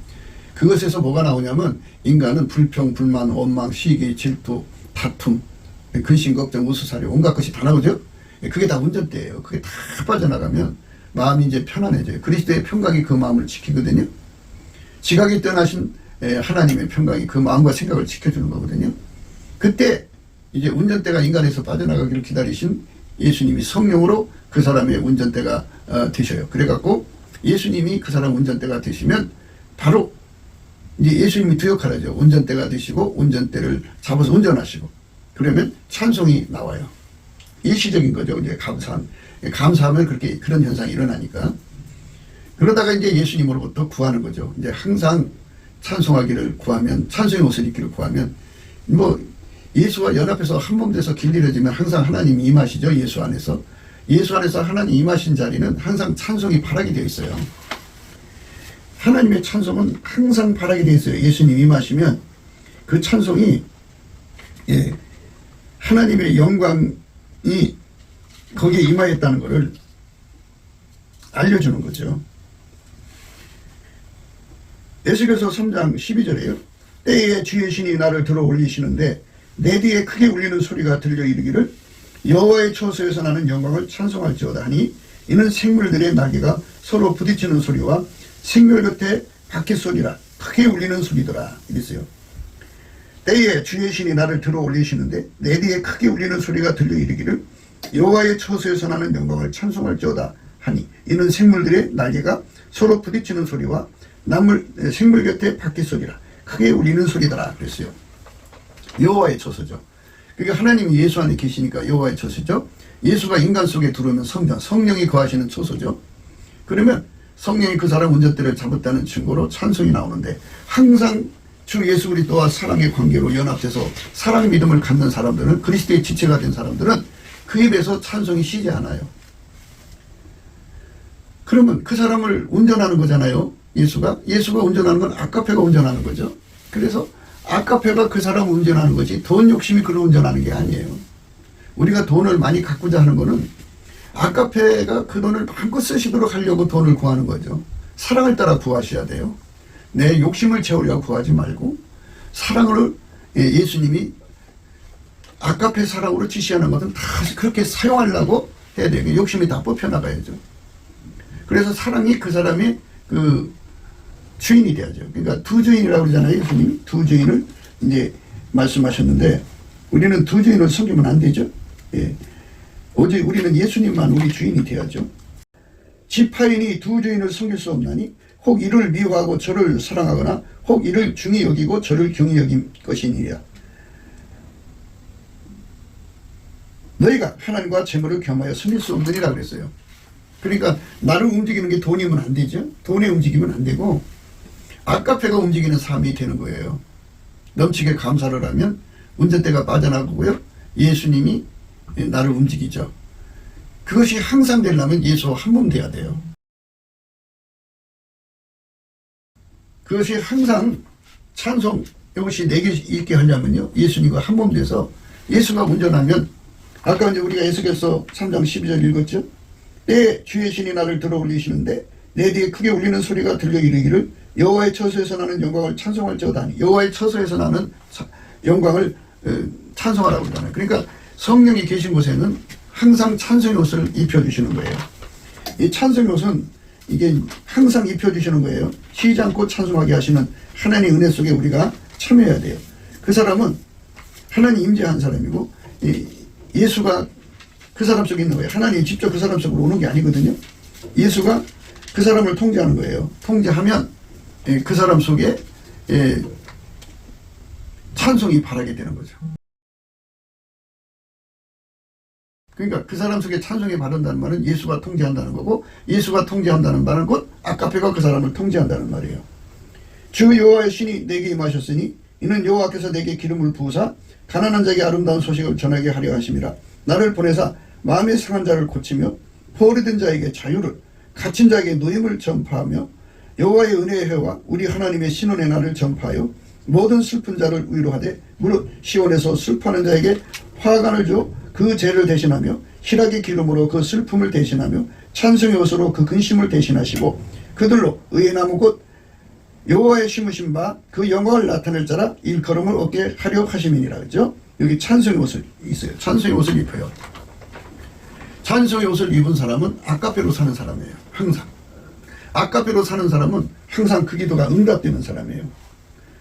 그것에서 뭐가 나오냐면 인간은 불평, 불만, 원망, 시기, 질투, 다툼, 근심, 걱정, 우수사리 온갖 것이 다 나오죠. 그게 다 운전대예요. 그게 다 빠져나가면 마음이 이제 편안해져요. 그리스도의 평강이 그 마음을 지키거든요. 지각이 떠나신 하나님의 평강이 그 마음과 생각을 지켜주는 거거든요. 그때 이제 운전대가 인간에서 빠져나가기를 기다리신 예수님이 성령으로 그 사람의 운전대가 되셔요. 그래갖고 예수님이 그 사람 운전대가 되시면 바로 이제 예수님이 두 역할을 하죠. 운전대가 되시고 운전대를 잡아서 운전하시고 그러면 찬송이 나와요. 일시적인 거죠. 이제 감사하면 그렇게 그런 현상이 일어나니까. 그러다가 이제 예수님으로부터 구하는 거죠. 이제 항상 찬송하기를 구하면, 찬송의 옷을 입기를 구하면, 뭐 예수와 연합해서 한 몸 돼서 길들여지면 항상 하나님이 임하시죠. 예수 안에서. 예수 안에서 하나님 임하신 자리는 항상 찬송이 바라게 되어 있어요. 하나님의 찬송은 항상 바라게 되어 있어요. 예수님 임하시면 그 찬송이 하나님의 영광이 거기에 임하였다는 것을 알려주는 거죠. 에스겔서 3장 12절에요. 때에 주의 신이 나를 들어 올리시는데 내 뒤에 크게 울리는 소리가 들려 이르기를 여호와의 처소에서 나는 영광을 찬송할지어다 하니 이는 생물들의 날개가 서로 부딪히는 소리와 생물 곁에 바퀴 소리라 크게 울리는 소리더라 이랬어요. 때에 주의 신이 나를 들어 올리시는데 내 뒤에 크게 울리는 소리가 들려 이르기를 여호와의 처소에서 나는 영광을 찬송할지어다 하니 이는 생물들의 날개가 서로 부딪히는 소리와 생물 곁에 바퀴 소리라 크게 울리는 소리더라 그랬어요. 여호와의 처소죠. 그러니까 하나님이 예수 안에 계시니까 여호와의 처소죠. 예수가 인간 속에 들어오면 성령이 거하시는 처소죠. 그러면 성령이 그 사람 운전대를 잡았다는 증거로 찬송이 나오는데 항상 주 예수 그리스도와 사랑의 관계로 연합돼서 사랑 믿음을 갖는 사람들은 그리스도의 지체가 된 사람들은 그 입에서 찬송이 쉬지 않아요. 그러면 그 사람을 운전하는 거잖아요. 예수가 운전하는 건 아카페가 운전하는 거죠. 그래서 아카페가 그 사람을 운전하는 거지 돈 욕심이 그를 운전하는 게 아니에요. 우리가 돈을 많이 갖고자 하는 거는 아카페가 그 돈을 마음껏 쓰시도록 하려고 돈을 구하는 거죠. 사랑을 따라 구하셔야 돼요. 내 욕심을 채우려고 구하지 말고 사랑을 예수님이 아카페 사랑으로 지시하는 것은 다 그렇게 사용하려고 해야 돼요. 욕심이 다 뽑혀나가야죠. 그래서 사랑이 그 사람의 그 주인이 돼야죠. 그러니까 두 주인이라고 그러잖아요. 예수님이 두 주인을 이제 말씀하셨는데 우리는 두 주인을 섬기면 안 되죠. 예. 오직 우리는 예수님만 우리 주인이 돼야죠. 지파인이 두 주인을 섬길 수 없나니 혹 이를 미워하고 저를 사랑하거나 혹 이를 중히 여기고 저를 경히 여긴 것이니라. 너희가 하나님과 재물을 겸하여 섬길 수 없느니라 그랬어요. 그러니까 나를 움직이는 게 돈이면 안 되죠. 돈에 움직이면 안 되고 아카페가 움직이는 삶이 되는 거예요. 넘치게 감사를 하면 운전대가 빠져나가고요. 예수님이 나를 움직이죠. 그것이 항상 되려면 예수와 한 몸 돼야 돼요. 그것이 항상 찬송 이것이 내게 있게 하려면요. 예수님과 한 몸 돼서 예수가 운전하면 아까 이제 우리가 에스겔서 3장 12절 읽었죠. 때 주의 신이 나를 들어 올리시는데 내 뒤에 크게 울리는 소리가 들려 이르기를 여호와의 처소에서 나는 영광을 찬송할지어다 하니 여호와의 처소에서 나는 영광을 찬송하라고 그러잖아요. 그러니까 성령이 계신 곳에는 항상 찬송의 옷을 입혀주시는 거예요. 이 찬송의 옷은 이게 항상 입혀주시는 거예요. 쉬지 않고 찬송하게 하시는 하나님의 은혜 속에 우리가 참여해야 돼요. 그 사람은 하나님 임재한 사람이고 예수가 그 사람 속에 있는 거예요. 하나님이 직접 그 사람 속으로 오는 게 아니거든요. 예수가 그 사람을 통제하는 거예요. 통제하면 그 사람 속에 찬송이 바라게 되는 거죠. 그러니까 그 사람 속에 찬송이 바른다는 말은 예수가 통제한다는 거고 예수가 통제한다는 말은 곧 아카페가 그 사람을 통제한다는 말이에요. 주 여호와의 신이 내게 임하셨으니 이는 여호와께서 내게 기름을 부으사 가난한 자에게 아름다운 소식을 전하게 하려 하심이라. 나를 보내사 마음에 상한 자를 고치며 포로된 자에게 자유를 갇힌 자에게 노임을 전파하며 여호와의 은혜의 해와 우리 하나님의 신원의 날을 전파하여 모든 슬픈 자를 위로하되 무릇 시온에서 슬퍼하는 자에게 화관을 줘 그 죄를 대신하며 희락의 기름으로 그 슬픔을 대신하며 찬송의 옷으로 그 근심을 대신하시고 그들로 의의 나무 곧 여호와의 심으신 바 그 영광을 나타낼 자라 일컬음을 얻게 하려 하심이니라. 그죠? 여기 찬송의 옷을 있어요. 찬송의 옷을 입혀요. 찬송의 옷을 입은 사람은 아카페로 사는 사람이에요. 항상. 아카페로 사는 사람은 항상 그 기도가 응답되는 사람이에요.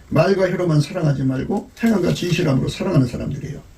말과 혀로만 사랑하지 말고 행함과 진실함으로 사랑하는 사람들이에요.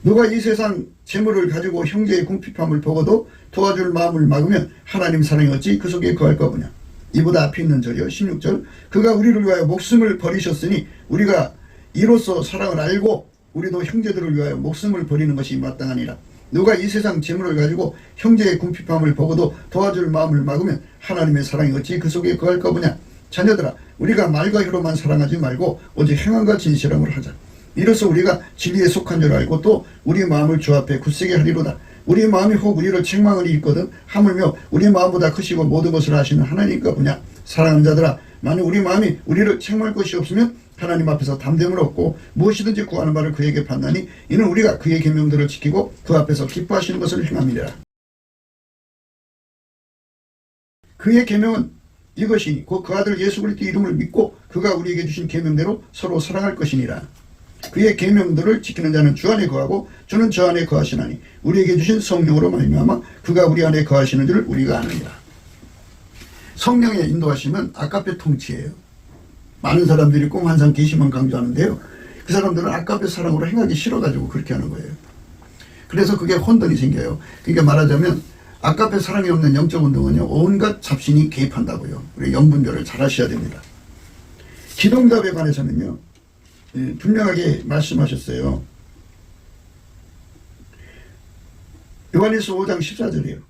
누가 이 세상 재물을 가지고 형제의 궁핍함을 보고도 도와줄 마음을 막으면 하나님 사랑이 어찌 그 속에 거할 거구냐. 이보다 앞에 있는 절이요 16절 그가 우리를 위하여 목숨을 버리셨으니 우리가 이로써 사랑을 알고 우리도 형제들을 위하여 목숨을 버리는 것이 마땅하니라. 누가 이 세상 재물을 가지고 형제의 궁핍함을 보고도 도와줄 마음을 막으면 하나님의 사랑이 어찌 그 속에 거할 거구냐. 자녀들아 우리가 말과 혀로만 사랑하지 말고 오직 행함과 진실함으로 하자. 이로써 우리가 진리에 속한 줄 알고 또 우리 마음을 주 앞에 굳세게 하리로다. 우리 마음이 혹 우리를 책망을 일거든 하물며 우리 마음보다 크시고 모든 것을 아시는 하나님과 보냐. 사랑하는 자들아 만약 우리 마음이 우리를 책망할 것이 없으면 하나님 앞에서 담대함을 얻고 무엇이든지 구하는 바를 그에게 받나니 이는 우리가 그의 계명들을 지키고 그 앞에서 기뻐하시는 것을 행함이라. 그의 계명은 이것이니 곧 그 아들 예수 그리스도 이름을 믿고 그가 우리에게 주신 계명대로 서로 사랑할 것이니라. 그의 계명들을 지키는 자는 주 안에 거하고 주는 저 안에 거하시나니 우리에게 주신 성령으로 말미암아 그가 우리 안에 거하시는 줄 우리가 아느니라. 성령의 인도하심은 아까페 통치예요. 많은 사람들이 꿈 환상 계시만 강조하는데요. 그 사람들은 아까페 사랑으로 행하기 싫어가지고 그렇게 하는 거예요. 그래서 그게 혼돈이 생겨요. 그러니까 말하자면 아까페 사랑이 없는 영적 운동은요 온갖 잡신이 개입한다고요. 우리 영분별을 잘 하셔야 됩니다. 기도응답에 관해서는요 분명하게 말씀하셨어요. 요한일서 5장 14절이에요.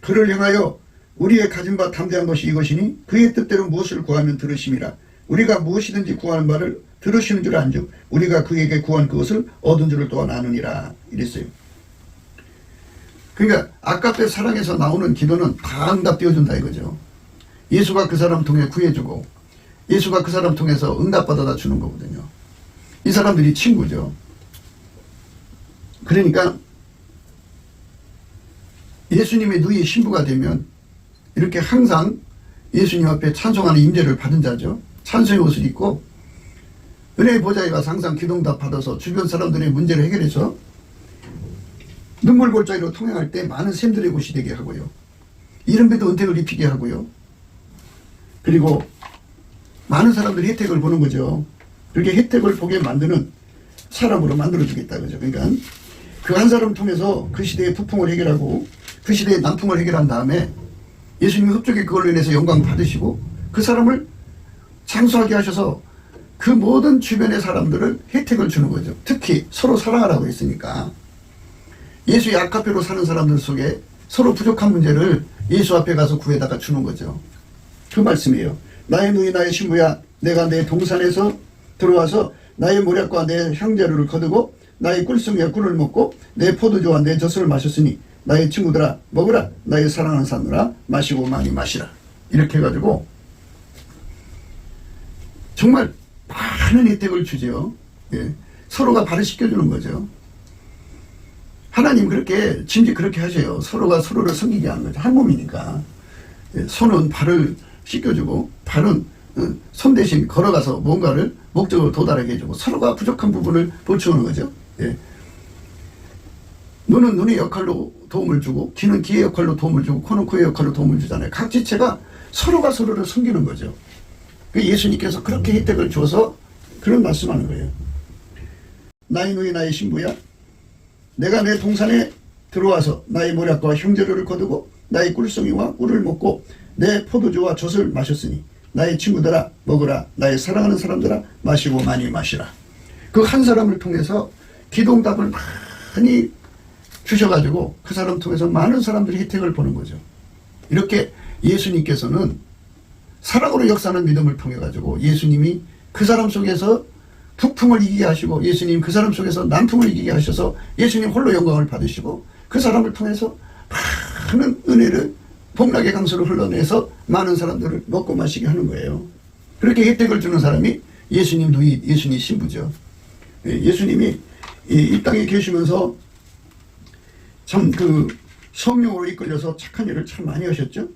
그를 향하여 우리의 가진 바 담대한 것이 이것이니 그의 뜻대로 무엇을 구하면 들으심이라. 우리가 무엇이든지 구하는 바를 들으시는 줄 안즉 우리가 그에게 구한 그것을 얻은 줄을 또한 아느니라 이랬어요. 그러니까 아까페 사랑에서 나오는 기도는 다 응답되어준다 이거죠. 예수가 그 사람 통해 구해주고 예수가 그 사람 통해서 응답받아다 주는 거거든요. 이 사람들이 친구죠. 그러니까 예수님의 누이의 신부가 되면 이렇게 항상 예수님 앞에 찬송하는 임재를 받은 자죠. 찬송의 옷을 입고 은혜의 보좌에 가서 항상 기도응답 받아서 주변 사람들의 문제를 해결해서 눈물 골짜기로 통행할 때 많은 샘들의 곳이 되게 하고요. 이른배도 은택을 입히게 하고요. 그리고 많은 사람들이 혜택을 보는 거죠. 그렇게 혜택을 보게 만드는 사람으로 만들어주겠다 그죠. 그러니까 그 한 사람 통해서 그 시대의 부풍을 해결하고 그 시대의 난풍을 해결한 다음에 예수님이 흡족히 그걸로 인해서 영광 받으시고 그 사람을 장수하게 하셔서 그 모든 주변의 사람들을 혜택을 주는 거죠. 특히 서로 사랑하라고 했으니까 예수의 아카페로 사는 사람들 속에 서로 부족한 문제를 예수 앞에 가서 구해다가 주는 거죠. 그 말씀이에요. 나의 누이 나의 신부야 내가 내 동산에서 들어와서 나의 모략과 내 향자루를 거두고 나의 꿀송이와 꿀을 먹고 내 포도주와 내 젖을 마셨으니 나의 친구들아 먹으라 나의 사랑하는 사람들아 마시고 많이 마시라. 이렇게 해가지고 정말 많은 혜택을 주죠. 예. 서로가 발을 씻겨주는 거죠. 하나님 그렇게 진짜 그렇게 하셔요. 서로가 서로를 섬기게 하는 거죠. 한 몸이니까. 예. 손은 발을 씻겨주고 발은 손 대신 걸어가서 뭔가를 목적으로 도달하게 해주고 서로가 부족한 부분을 보충하는 거죠. 예. 눈은 눈의 역할로 도움을 주고 귀는 귀의 역할로 도움을 주고 코는 코의 역할로 도움을 주잖아요. 각 지체가 서로가 서로를 섬기는 거죠. 예수님께서 그렇게 혜택을 줘서 그런 말씀하는 거예요. 나의 누이 나의 신부야 내가 내 동산에 들어와서 나의 모략과 형제를 거두고 나의 꿀송이와 꿀을 먹고 내 포도주와 젖을 마셨으니 나의 친구들아 먹으라 나의 사랑하는 사람들아 마시고 많이 마시라. 그 한 사람을 통해서 기도응답을 많이 주셔가지고 그 사람 통해서 많은 사람들이 혜택을 보는 거죠. 이렇게 예수님께서는 사랑으로 역사하는 믿음을 통해 가지고 예수님이 그 사람 속에서 북풍을 이기게 하시고 예수님 그 사람 속에서 남풍을 이기게 하셔서 예수님 홀로 영광을 받으시고 그 사람을 통해서 많은 은혜를 복락의 강수를 흘러내서 많은 사람들을 먹고 마시게 하는 거예요. 그렇게 혜택을 주는 사람이 예수님 누이 예수님 신부죠. 예수님이 이 땅에 계시면서 참 그 성령으로 이끌려서 착한 일을 참 많이 하셨죠.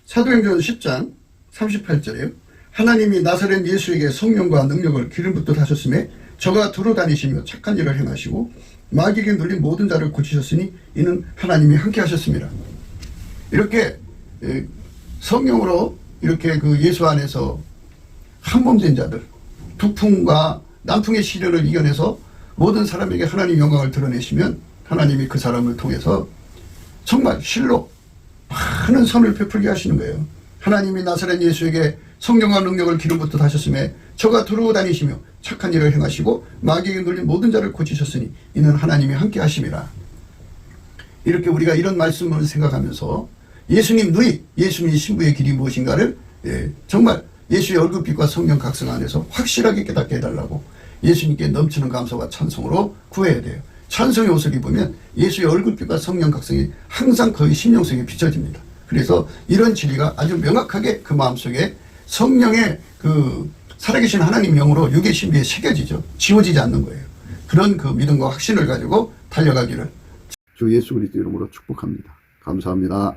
사도행전 10장 38절에요. 하나님이 나사렛 예수에게 성령과 능력을 기름 붓듯 하셨음에 저가 두루 다니시며 착한 일을 행하시고 마귀에게 눌린 모든 자를 고치셨으니 이는 하나님이 함께 하셨습니다. 이렇게 성령으로 이렇게 그 예수 안에서 한 몸 된 자들 북풍과 남풍의 시련을 이겨내서 모든 사람에게 하나님 영광을 드러내시면 하나님이 그 사람을 통해서 정말 실로 많은 선을 베풀게 하시는 거예요. 하나님이 나사렛 예수에게 성령과 능력을 기름부터 다셨음에 저가 두루고 다니시며 착한 일을 행하시고 마귀에게 눌린 모든 자를 고치셨으니 이는 하나님이 함께 하심이라. 이렇게 우리가 이런 말씀을 생각하면서 예수님 누이, 예수님 신부의 길이 무엇인가를 정말 예수의 얼굴빛과 성령 각성 안에서 확실하게 깨닫게 해달라고 예수님께 넘치는 감사와 찬송으로 구해야 돼요. 찬송의 옷을 입으면 예수의 얼굴빛과 성령 각성이 항상 거의 심령속에 비춰집니다. 그래서 이런 진리가 아주 명확하게 그 마음속에 성령의 그 살아계신 하나님 영으로 육의 신비에 새겨지죠. 지워지지 않는 거예요. 그런 그 믿음과 확신을 가지고 달려가기를 주 예수 그리스도 이름으로 축복합니다. 감사합니다.